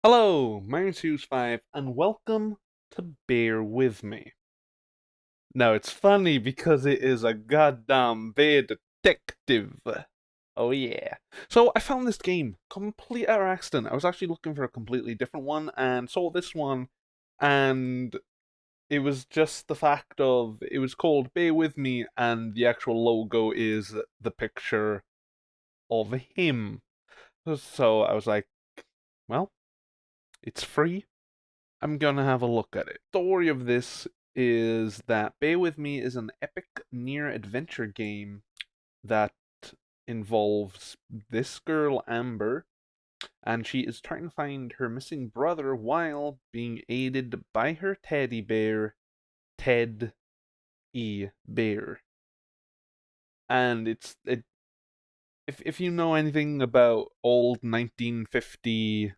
Hello, my name's Hughes 5, and welcome to Bear With Me. Now, it's funny because it is a goddamn bear detective. Oh yeah. So, I found this game complete utter accident. I was actually looking for a completely different one and saw this one, and it was just the fact of it was called Bear With Me, and the actual logo is the picture of him. So, I was like, well, it's free. I'm gonna have a look at it. Story of this is that Bear With Me is an epic near adventure game that involves this girl Amber, and she is trying to find her missing brother while being aided by her teddy bear, Ted E. Bear. And if you know anything about old 1950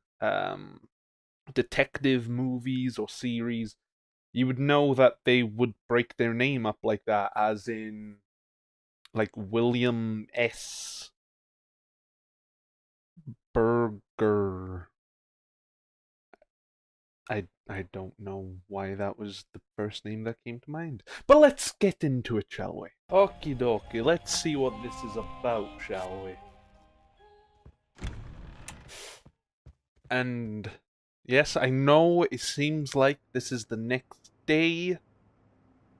detective movies or series, you would know that they would break their name up like that, as in like William S. Burger. I don't know why that was the first name that came to mind. But let's get into it, shall we? Okie dokie, let's see what this is about, shall we? And yes, I know it seems like this is the next day,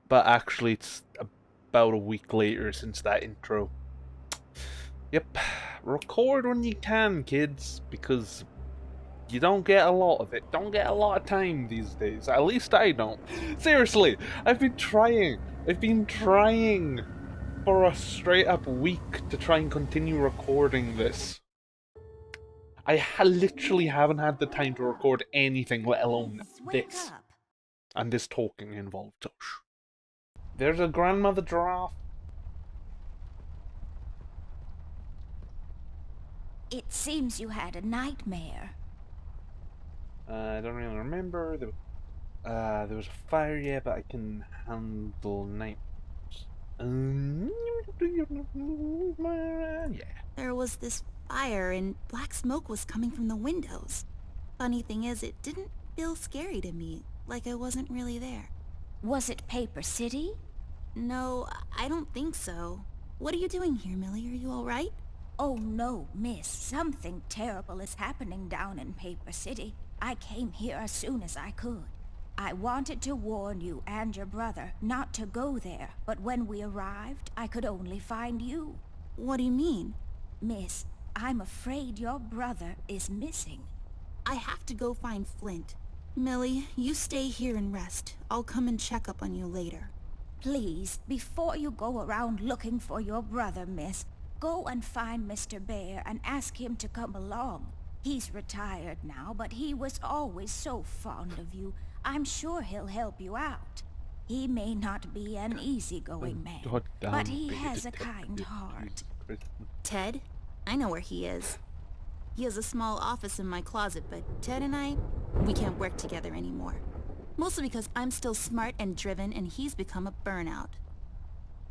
but actually it's about a week later since that intro. Yep, record when you can, kids, because you don't get a lot of it. Don't get a lot of time these days. At least I don't. Seriously, I've been trying. I've been trying for a straight up week to try and continue recording this. Literally haven't had the time to record anything, let alone Please wake this. up. And this talking involved. So, there's a grandmother giraffe. It seems you had a nightmare. I don't really remember. There was a fire, yeah, but I can handle night. Yeah. There was this fire and black smoke was coming from the windows. Funny thing is, it didn't feel scary to me, like I wasn't really there. Was it Paper City? No, I don't think so. What are you doing here, Millie? Are you alright? Oh no, miss. Something terrible is happening down in Paper City. I came here as soon as I could. I wanted to warn you and your brother not to go there, but when we arrived, I could only find you. What do you mean? Miss, I'm afraid your brother is missing. I have to go find Flint. Millie, you stay here and rest. I'll come and check up on you later. Please, before you go around looking for your brother, miss, go and find Mr. Bear and ask him to come along. He's retired now, but he was always so fond of you. I'm sure he'll help you out. He may not be an easygoing man, but he has a kind heart. Ted? I know where he is. He has a small office in my closet, but Ted and we can't work together anymore. Mostly because I'm still smart and driven and he's become a burnout.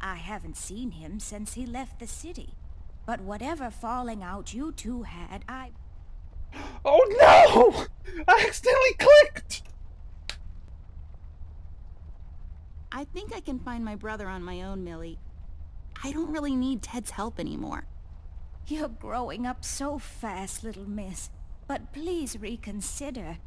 I haven't seen him since he left the city. But whatever falling out you two had, Oh no! I accidentally clicked! I think I can find my brother on my own, Millie. I don't really need Ted's help anymore. You're growing up so fast, little miss. But please reconsider.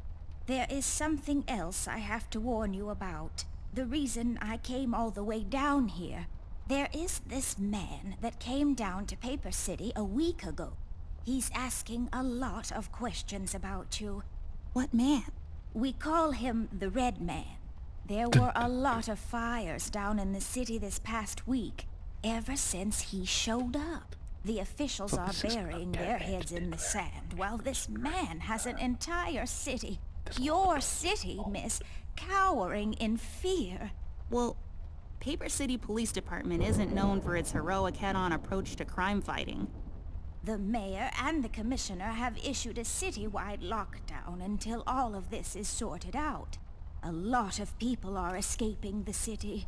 There is something else I have to warn you about. The reason I came all the way down here. There is this man that came down to Paper City a week ago. He's asking a lot of questions about you. What man? We call him the Red Man. There were a lot of fires down in the city this past week, ever since he showed up. The officials are burying their heads in the sand, while this man has an entire city, your city, miss, cowering in fear. Well, Paper City Police Department isn't known for its heroic head-on approach to crime fighting. The mayor and the commissioner have issued a citywide lockdown until all of this is sorted out. A lot of people are escaping the city.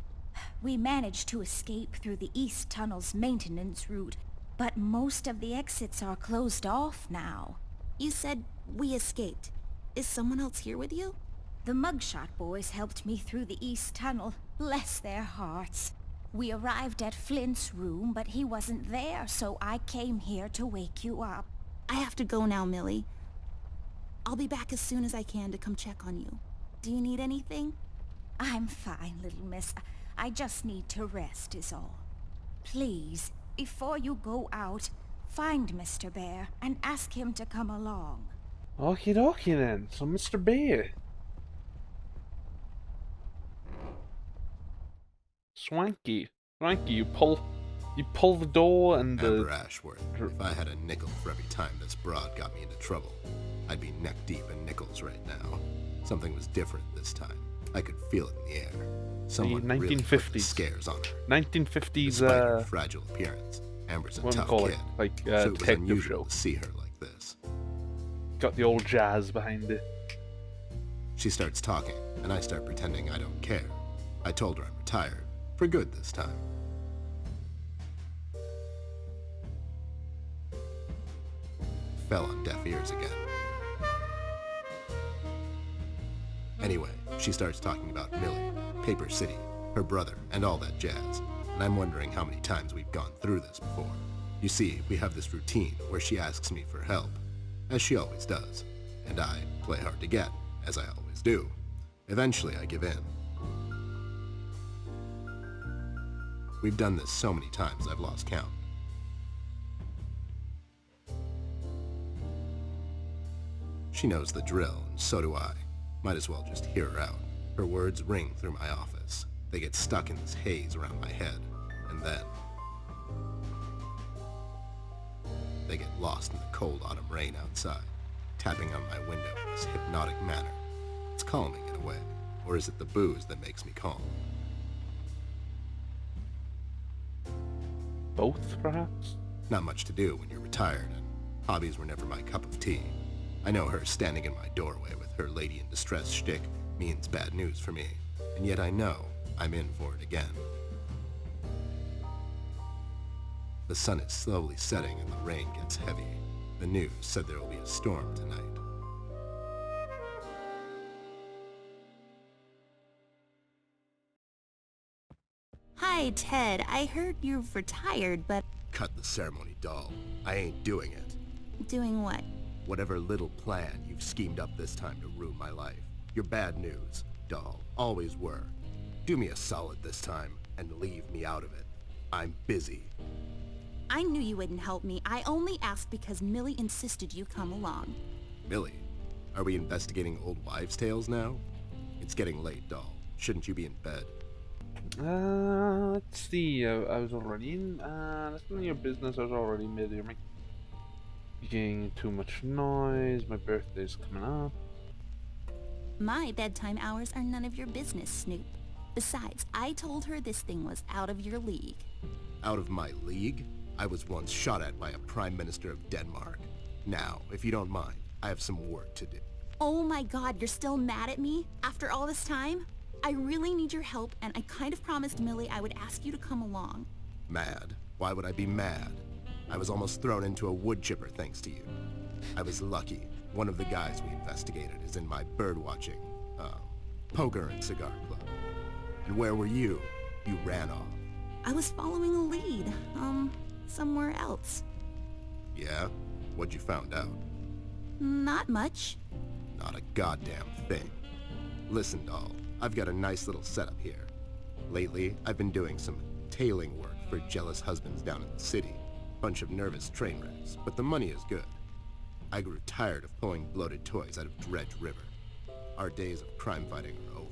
We managed to escape through the East Tunnel's maintenance route, but most of the exits are closed off now. You said we escaped. Is someone else here with you? The mugshot boys helped me through the east tunnel. Bless their hearts. We arrived at Flint's room, but he wasn't there, so I came here to wake you up. I have to go now, Millie. I'll be back as soon as I can to come check on you. Do you need anything? I'm fine, little miss. I just need to rest is all. Please, before you go out, find Mr. Bear and ask him to come along. Okie dokie then. So Mr. Bear. Swanky. Swanky, you pull the door and the... Amber Ashworth, if I had a nickel for every time this broad got me into trouble, I'd be neck deep in nickels right now. Something was different this time. I could feel it in the air. Someone really put the scares on her. 1950s, Despite her fragile appearance, Amber's a what do you tough call kid, it? Like, so it was detective unusual show. to see her like this. Got the old jazz behind it. She starts talking, and I start pretending I don't care. I told her I'm retired. For good this time. Fell on deaf ears again. Anyway, she starts talking about Millie, Paper City, her brother, and all that jazz. And I'm wondering how many times we've gone through this before. You see, we have this routine where she asks me for help, as she always does. And I play hard to get, as I always do. Eventually, I give in. We've done this so many times I've lost count. She knows the drill, and so do I. Might as well just hear her out. Her words ring through my office. They get stuck in this haze around my head, and then they get lost in the cold autumn rain outside, tapping on my window in this hypnotic manner. It's calming in a way, or is it the booze that makes me calm? Both, perhaps? Not much to do when you're retired, and hobbies were never my cup of tea. I know her standing in my doorway with her lady in distress shtick means bad news for me, and yet I know I'm in for it again. The sun is slowly setting and the rain gets heavy. The news said there will be a storm tonight. Hi, Ted. I heard you've retired, but... Cut the ceremony, doll. I ain't doing it. Doing what? Whatever little plan you've schemed up this time to ruin my life. You're bad news, doll. Always were. Do me a solid this time and leave me out of it. I'm busy. I knew you wouldn't help me. I only asked because Millie insisted you come along. Millie, are we investigating old wives' tales now? It's getting late, doll. Shouldn't you be in bed? Let's see. I was already in. That's none of your business. I was already mid-ear. Getting too much noise. My birthday's coming up. My bedtime hours are none of your business, Snoop. Besides, I told her this thing was out of your league. Out of my league? I was once shot at by a Prime Minister of Denmark. Now, if you don't mind, I have some work to do. Oh my god, you're still mad at me? After all this time? I really need your help, and I kind of promised Millie I would ask you to come along. Mad? Why would I be mad? I was almost thrown into a wood chipper thanks to you. I was lucky. One of the guys we investigated is in my birdwatching, poker and cigar club. And where were you? You ran off. I was following a lead, somewhere else. Yeah? What'd you found out? Not much. Not a goddamn thing. Listen, doll, I've got a nice little setup here. Lately, I've been doing some tailing work for jealous husbands down in the city. Bunch of nervous train wrecks, but the money is good. I grew tired of pulling bloated toys out of Dredge River. Our days of crime fighting are over.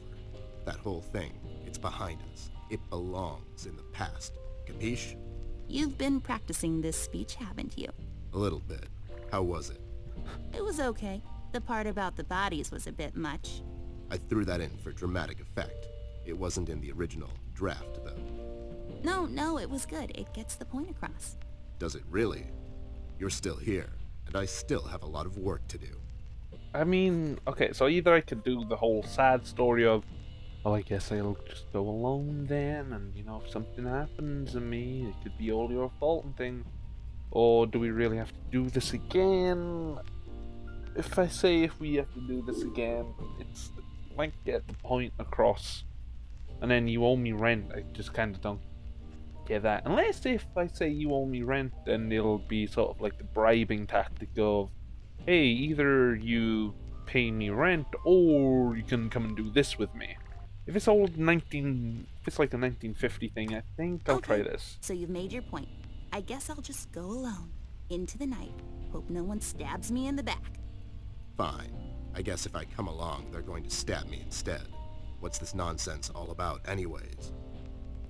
That whole thing, it's behind us. It belongs in the past. Capiche? You've been practicing this speech, haven't you? A little bit. How was it? It was okay. The part about the bodies was a bit much. I threw that in for dramatic effect. It wasn't in the original draft, though. No, it was good. It gets the point across. Does it really? You're still here, and I still have a lot of work to do. I mean, okay, so either I could do the whole sad story of, well, I guess I'll just go alone then, and, you know, if something happens to me, it could be all your fault and thing. Or do we really have to do this again? if I say if we have to do this again, it's like get the point across, and then you owe me rent. I just kind of don't get that. Unless if I say you owe me rent, then it'll be sort of like the bribing tactic of, hey, either you pay me rent or you can come and do this with me. If it's like a 1950 thing, I think I'll try this. So you've made your point. I guess I'll just go alone into the night. Hope no one stabs me in the back. Fine. I guess if I come along, they're going to stab me instead. What's this nonsense all about anyways?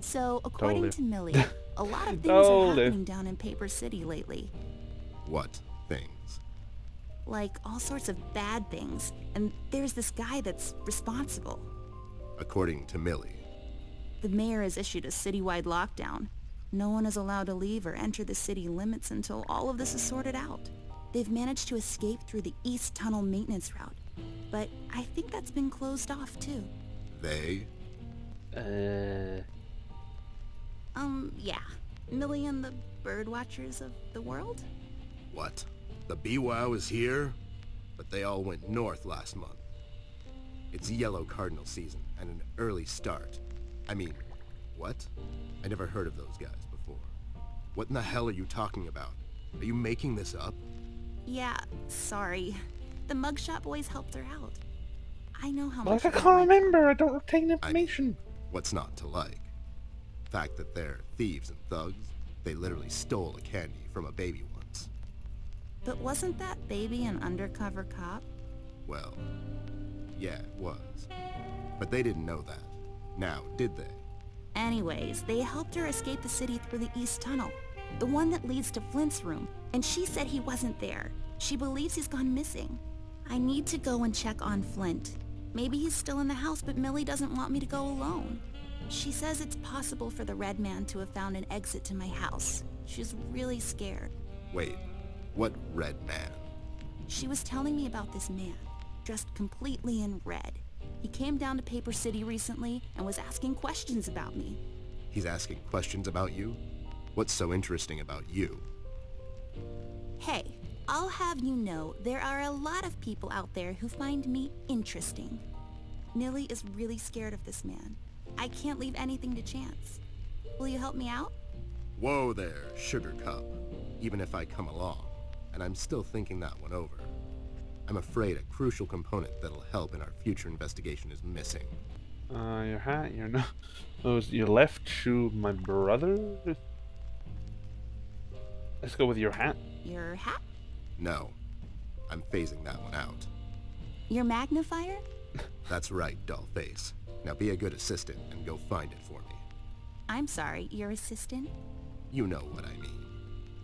So, according to Millie, a lot of things are happening down in Paper City lately. What things? Like all sorts of bad things. And there's this guy that's responsible. According to Millie. The mayor has issued a citywide lockdown. No one is allowed to leave or enter the city limits until all of this is sorted out. They've managed to escape through the East Tunnel maintenance route, but I think that's been closed off too. They? Yeah. Millie and the bird watchers of the world? What? The BWOW is here? But they all went north last month. It's yellow cardinal season and an early start. I mean, what? I never heard of those guys before. What in the hell are you talking about? Are you making this up? Yeah, sorry. The mugshot boys helped her out. I know how Like, much... I can't remember. I don't retain information. I mean, what's not to like? The fact that they're thieves and thugs, they literally stole a candy from a baby once. But wasn't that baby an undercover cop? Well, yeah, it was. But they didn't know that. Now, did they? Anyways, they helped her escape the city through the East Tunnel, the one that leads to Flint's room, and she said he wasn't there. She believes he's gone missing. I need to go and check on Flint. Maybe he's still in the house, but Millie doesn't want me to go alone. She says it's possible for the Red Man to have found an exit to my house. She's really scared. Wait, what Red Man? She was telling me about this man, dressed completely in red. He came down to Paper City recently and was asking questions about me. He's asking questions about you? What's so interesting about you? Hey, I'll have you know there are a lot of people out there who find me interesting. Millie is really scared of this man. I can't leave anything to chance. Will you help me out? Whoa there, Sugar Cup. Even if I come along, and I'm still thinking that one over. I'm afraid a crucial component that'll help in our future investigation is missing. Your hat, your nose, your left shoe, my brother? Let's go with your hat. Your hat? No, I'm phasing that one out. Your magnifier? That's right, dollface. Now be a good assistant and go find it for me. I'm sorry, your assistant? You know what I mean.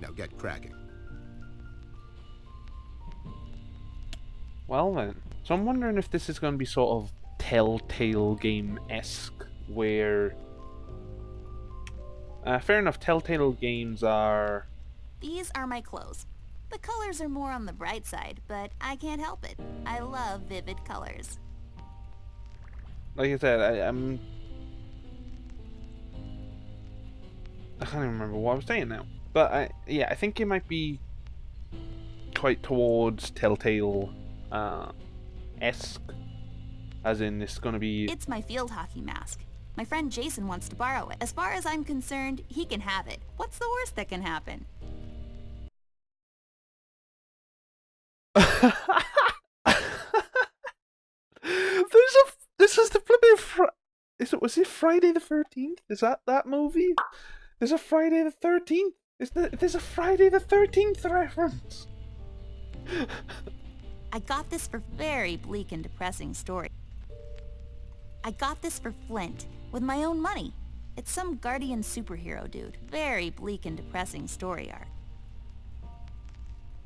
Now get cracking. Well then, so I'm wondering if this is going to be sort of Telltale game-esque, where... fair enough, Telltale games are... These are my clothes. The colors are more on the bright side, but I can't help it. I love vivid colors. Like I said, I can't even remember what I was saying now. But I think it might be quite towards Telltale esque, as in it's gonna be... It's my field hockey mask. My friend Jason wants to borrow it. As far as I'm concerned, he can have it. What's the worst that can happen? This is the flipping was it Friday the 13th? Is that movie? There's a Friday the 13th. There's a Friday the 13th reference. I got this for very bleak and depressing story. I got this for Flint with my own money. It's some guardian superhero dude. Very bleak and depressing story arc.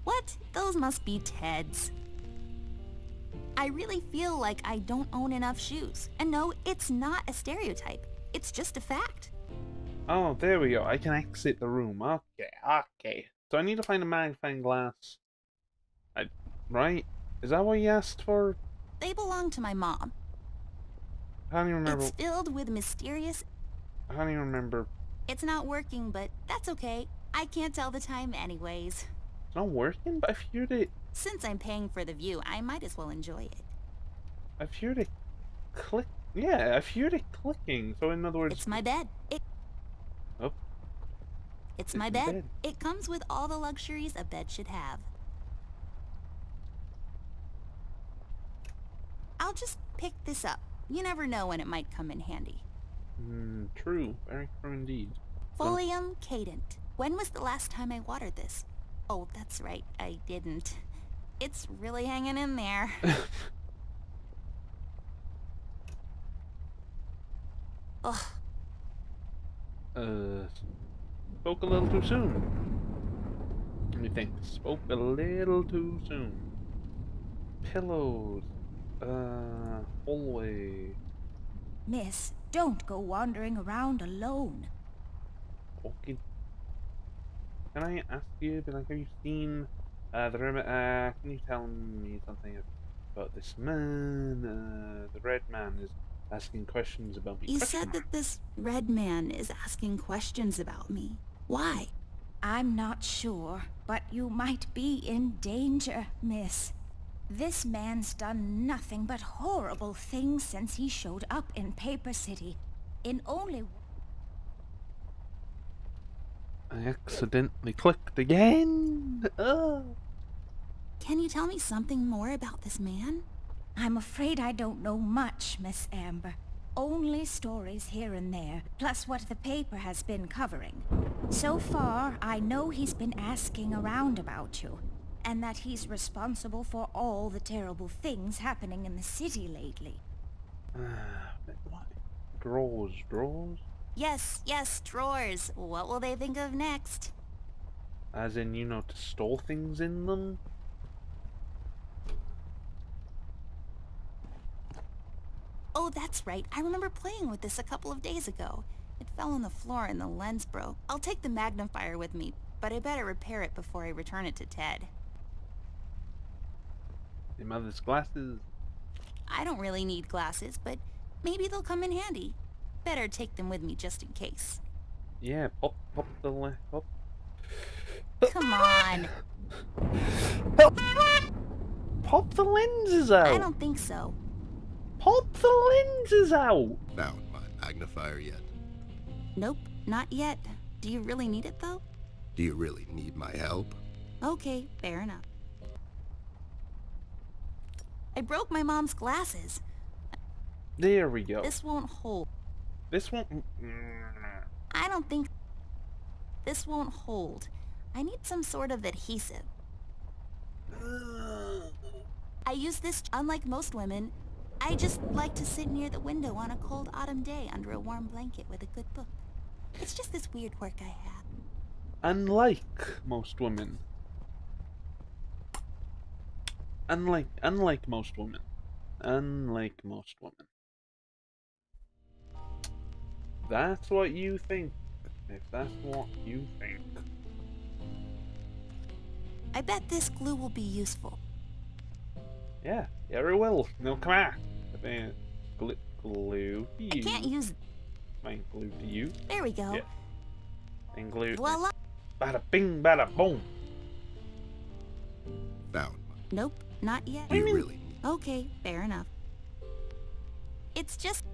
What? Those must be Ted's. I really feel like I don't own enough shoes. And no, it's not a stereotype. It's just a fact. Oh, there we go. I can exit the room. Okay. So I need to find a magnifying glass. Right? Is that what you asked for? They belong to my mom. I don't even remember. It's filled with mysterious... I don't even remember. It's not working, but that's okay. I can't tell the time anyways. It's not working, but if you're the... Since I'm paying for the view, I might as well enjoy it. I've heard it click. Yeah, I've heard it clicking. So in other words, It's my bed. oh, It's my bed. It comes with all the luxuries a bed should have. I'll just pick this up. You never know when it might come in handy. True. Very true indeed. Folium cadent. When was the last time I watered this? Oh, that's right, I didn't. It's really hanging in there. Ugh. Spoke a little too soon. Let me think. Spoke a little too soon. Pillows. Hallway. Miss, don't go wandering around alone. Okay. Can I ask you, have you seen the room? Can you tell me something about this man? The red man is asking questions about me. You said that this red man is asking questions about me. Why? I'm not sure, but you might be in danger, miss. This man's done nothing but horrible things since he showed up in Paper City. In only... I accidentally clicked again. Can you tell me something more about this man? I'm afraid I don't know much, Miss Amber. Only stories here and there, plus what the paper has been covering. So far, I know he's been asking around about you, and that he's responsible for all the terrible things happening in the city lately. What? Drawers? Yes, drawers. What will they think of next? As in, to store things in them? Oh, that's right. I remember playing with this a couple of days ago. It fell on the floor and the lens broke. I'll take the magnifier with me, but I better repair it before I return it to Ted. Your mother's glasses? I don't really need glasses, but maybe they'll come in handy. Better take them with me just in case. Yeah, pop the lens. Pop. Come on. Pop the lenses out! I don't think so. Pop the lenses out! Found my magnifier yet? Nope, not yet. Do you really need it, though? Do you really need my help? Okay, fair enough. I broke my mom's glasses. There we go. This won't hold. This won't... I don't think... This won't hold. I need some sort of adhesive. I use this, unlike most women, I just like to sit near the window on a cold autumn day under a warm blanket with a good book. It's just this weird quirk I have. Unlike most women. Unlike most women. Unlike most women. That's what you think. If that's what you think. I bet this glue will be useful. Yeah, it will. No, come on. Glue to you. I can't use... Mine glue to you. There we go. Yeah. And glue. Voila! Bada bing, bada boom. Found. Nope, not yet. Do you really? Okay, fair enough. It's just...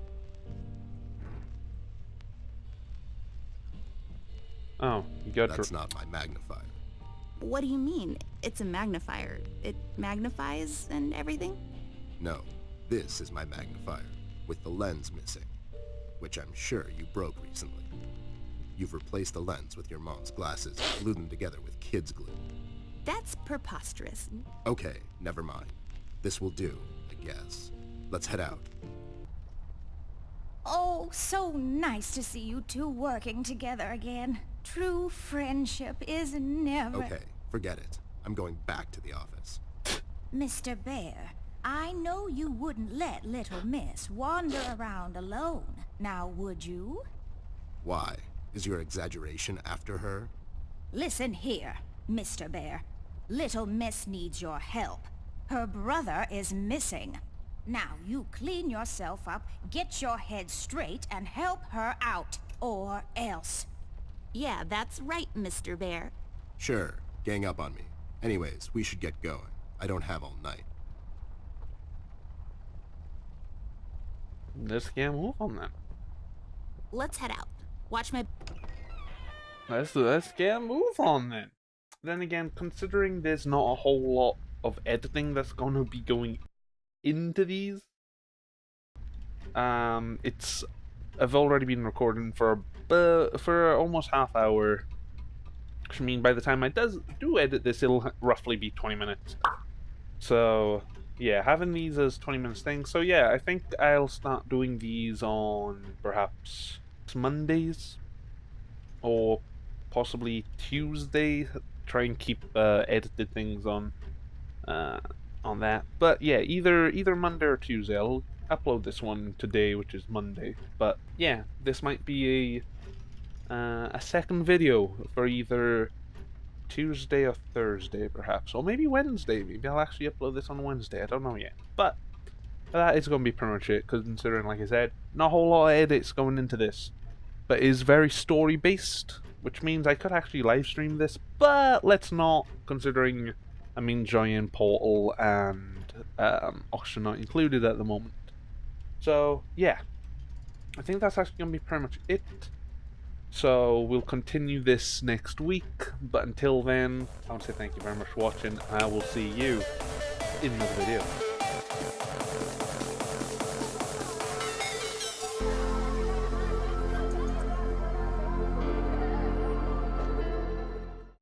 Oh, you got That's not my magnifier. What do you mean? It's a magnifier. It magnifies and everything? No, this is my magnifier, with the lens missing, which I'm sure you broke recently. You've replaced the lens with your mom's glasses and glued them together with kids' glue. That's preposterous. Okay, never mind. This will do, I guess. Let's head out. Oh, so nice to see you two working together again. True friendship is never... Okay, forget it. I'm going back to the office. Mr. Bear, I know you wouldn't let little miss wander around alone. Now, would you? Why? Is your exaggeration after her? Listen here, Mr. Bear. Little miss needs your help. Her brother is missing. Now, you clean yourself up, get your head straight, and help her out. Or else. Yeah, that's right, Mr. Bear. Sure, gang up on me. Anyways, we should get going. I don't have all night. Let's get move on then. Let's head out. Watch my... Let's get a move on then. Then again, considering there's not a whole lot of editing that's going to be going into these, I've already been recording for almost half hour. Which I mean, by the time I do edit this, it'll roughly be 20 minutes. So yeah, having these as 20 minutes thing. So yeah, I think I'll start doing these on perhaps Mondays or possibly Tuesday. Try and keep edited things on that. But yeah, either Monday or Tuesday. I'll upload this one today, which is Monday. But yeah, this might be a second video for either Tuesday or Thursday, perhaps, or maybe Wednesday. Maybe I'll actually upload this on Wednesday. I don't know yet. But that is going to be pretty much it, considering, like I said, not a whole lot of edits going into this, but it is very story based, which means I could actually live stream this, but let's not, considering I'm enjoying Portal and Oxygen not included at the moment. So yeah, I think that's actually going to be pretty much it. So we'll continue this next week, but until then, I want to say thank you very much for watching, and I will see you in another video.